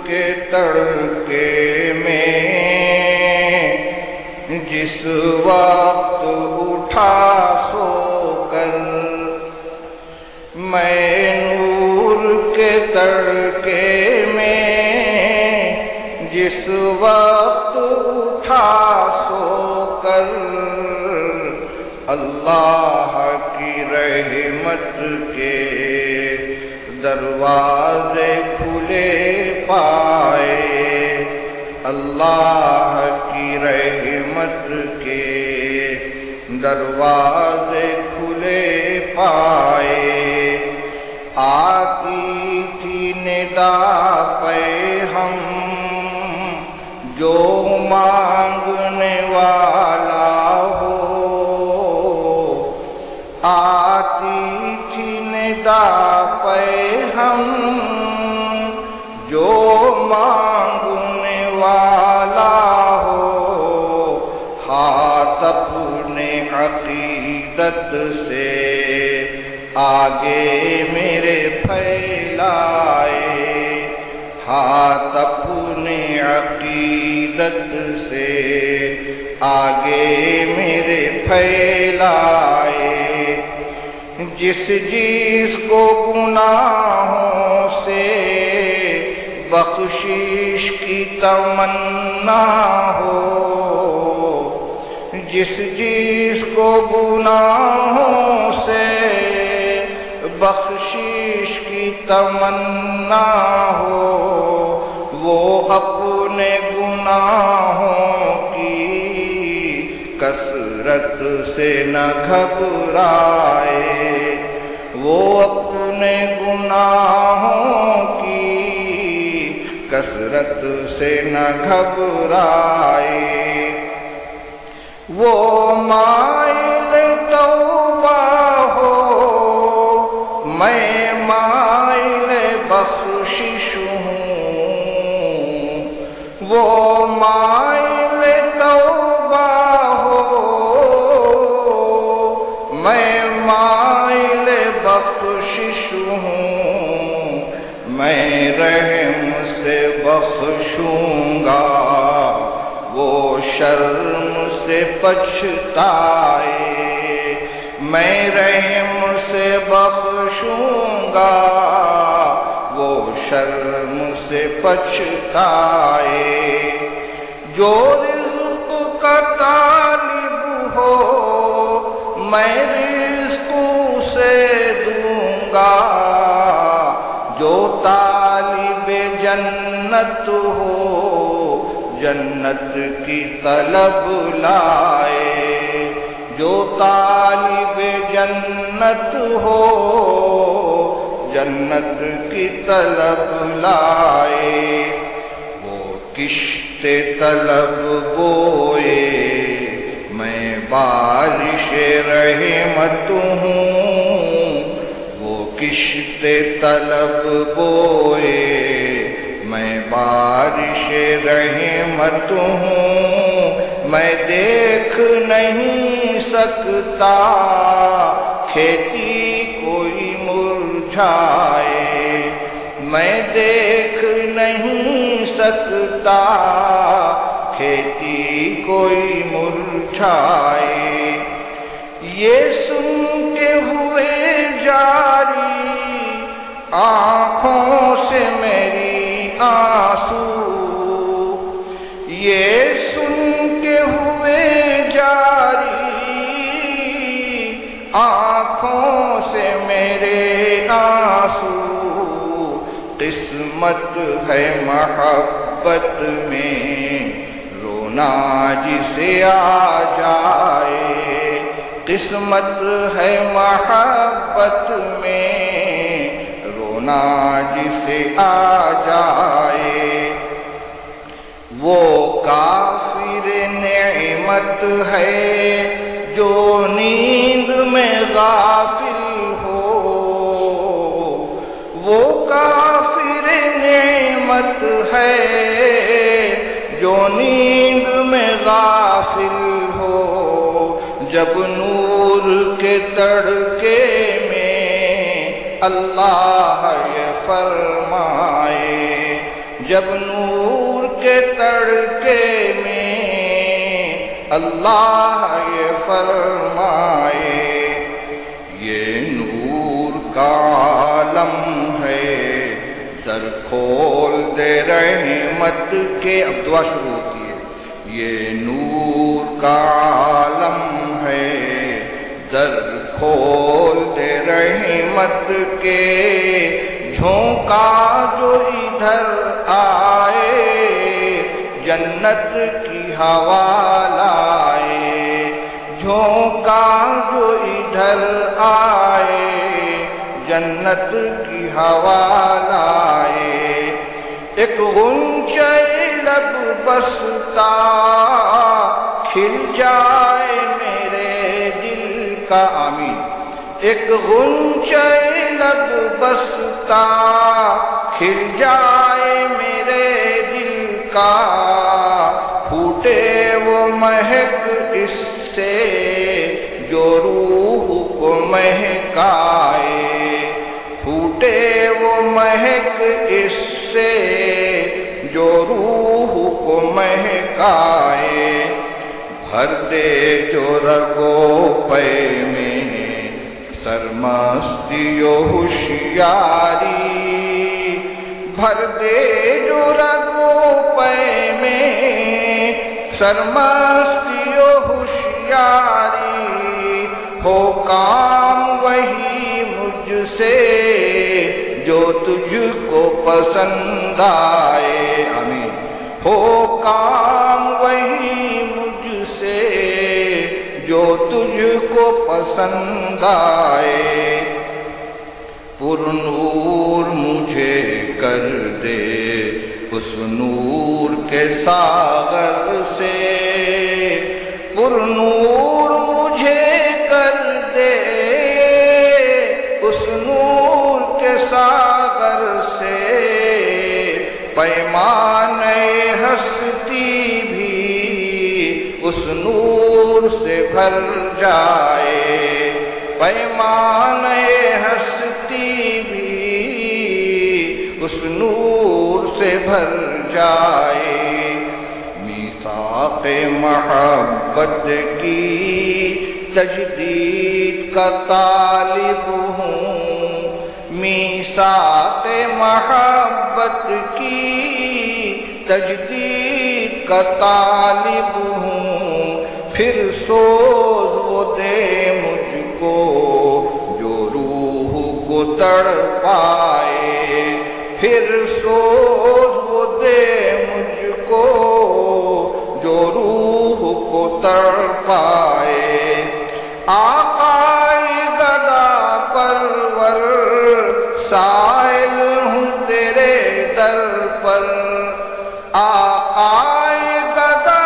کے تڑکے میں جس وقت اٹھا سو کر، میں نور کے تڑکے میں جس وقت اٹھا سو کر، اللہ کی رحمت کے دروازے کھلے پائے، اللہ کی رحمت کے دروازے کھلے پائے۔ آتی تھی ندا پہ ہم جو مانگنے والا ہو، آتی تھی ندا پہ ہم جو مانگنے والا ہو، ہاتھ اپنے عقیدت سے آگے میرے پھیلائے، ہاتھ اپنے عقیدت سے آگے میرے پھیلائے۔ جس جس کو گناہوں سے بخشش کی تمنا ہو، جس جس کو گناہوں سے بخشش کی تمنا ہو، وہ اپنے گناہوں کی کثرت سے نہ گھبرائے، وہ اپنے گناہوں کی کثرت سے نہ گھبرائے۔ وہ مائل توبہ ہو، میں مائل بخشش ہوں، وہ مائل توبہ ہو، میں مائل بخشش ہوں، میں رحم سے بخشوں گا وہ شرم سے پچھتائے، میں رحم سے بخشوں گا وہ شرم سے پچھتائے۔ جو رزق کا طالب ہو میں رزق سے دوں گا، جو طالب جنت ہو جنت کی طلب لائے، جو طالب جنت ہو جنت کی طلب لائے۔ وہ کشت طلب بوئے میں بارش رحمت ہوں، وہ کشت طلب بوئے میں بارش رحمت ہوں، میں دیکھ نہیں سکتا کھیتی کوئی مرجھائے، میں دیکھ نہیں سکتا کھیتی کوئی مرجھائے۔ یہ سن کے ہوئے جاری آنکھوں سے میری آنسو، یہ سن کے ہوئے جاری آنکھوں سے میرے آنسو، قسمت ہے محبت میں رونا جسے آ جائے، قسمت ہے محبت میں رونا جسے آ جائے۔ وہ کافر نعمت ہے جو نیند میں غافل ہو، وہ کافر نعمت ہے جو نیند میں غافل ہو، جب نور کے تڑکے میں اللہ یہ فرمائے، جب نور کے تڑکے میں اللہ یہ فرمائے یہ نور کا عالم ہے در کھول دے رحمت کے. اب دعا شروع ہوتی ہے. یہ نور کا عالم ہے در کھول دے رحمت کے. جھونکا جو ادھر آئے جنت کی ہوا لائے. جھونکا جو ادھر آئے جنت کی ہوا لائے. ایک غنچہ لب بستا کھل جائے میرے دل کا. آمین. ایک غنچہ لب بستا کھل جائے میرے دل کا. پھوٹے وہ مہک اس سے جو روح کو مہکائے. پھوٹے وہ مہک اس سے جو روح کو مہکائے. بھر دے جو رگو پے میں سرمستی و ہوشیاری. بھر دے جو رگو پے میں سرمستی و ہوشیاری. ہو کام وہی مجھ سے جو تجھ کو پسند آئے. آمین. ہو کام وہی مجھ سے جو تجھ کو پسند آئے. پر نور مجھے کر دے اس نور کے ساغر سے. پر نور مجھے کر دے اس نور کے ساغر سے. پیمانے ہستی بھی اس نور سے بھر جائے. پیمانے ہستی بھی اس نور سے بھر جائے. میثاق محبت کی تجدید کا طالب ہوں. میثاق محبت کی تجدید کا طالب ہوں. پھر سوز وہ دے مجھ کو جو روح کو تڑپائے. پھر سوز وہ دے مجھ کو جو روح کو تڑپائے. آقائے گدا پرور سائل ہوں تیرے در پر. آقائے گدا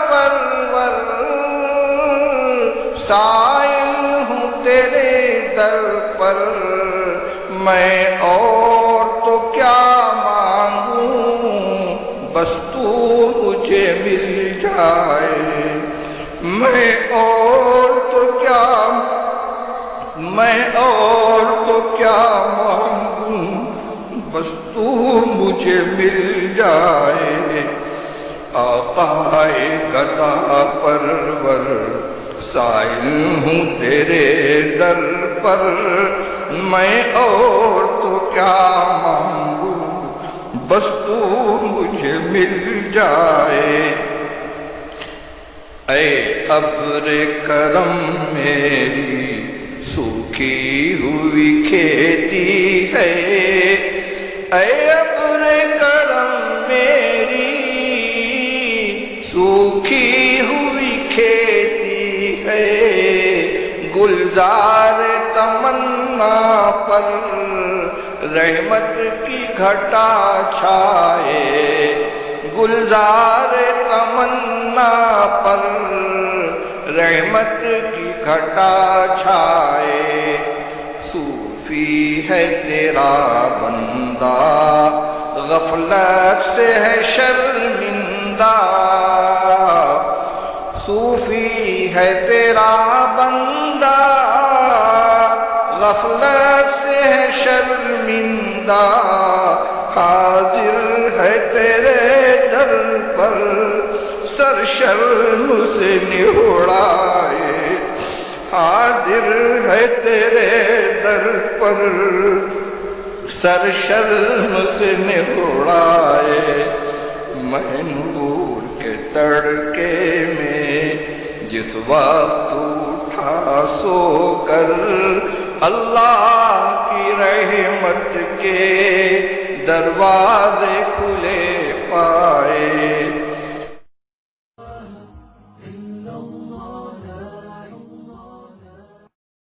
پرور سائل ہوں تیرے در پر. میں اور تو کیا مانگوں بس تو مجھے مل جائے. میں اور تو کیا مانگوں بس تو مجھے مل جائے. آقائے گدا پرور سائل ہوں تیرے در پر. میں اور تو کیا مانگوں بس تو مجھے مل جائے. اے ابر کرم میری سوکھی ہوئی کھیتی ہے. اے ابر کرم میری سوکھی ہوئی کھیتی ہے. گلزار تمنا پر رحمت کی گھٹا چھائے. گلزار تمنا پر رحمت کی گھٹا چھائے. صوفی ہے تیرا بندہ غفلت سے ہے شرمندہ. صوفی ہے تیرا بندہ غفلت سے ہے شرمندہ. حاضر ہے تیرے در پر سر شرم سے نہوڑائے، حاضر ہے تیرے در پر سر شرم سے نہوڑائے، میں نور کے تڑکے میں جس وقت اٹھا سو کر اللہ کی رحمت کے دروازے کھلے پائے،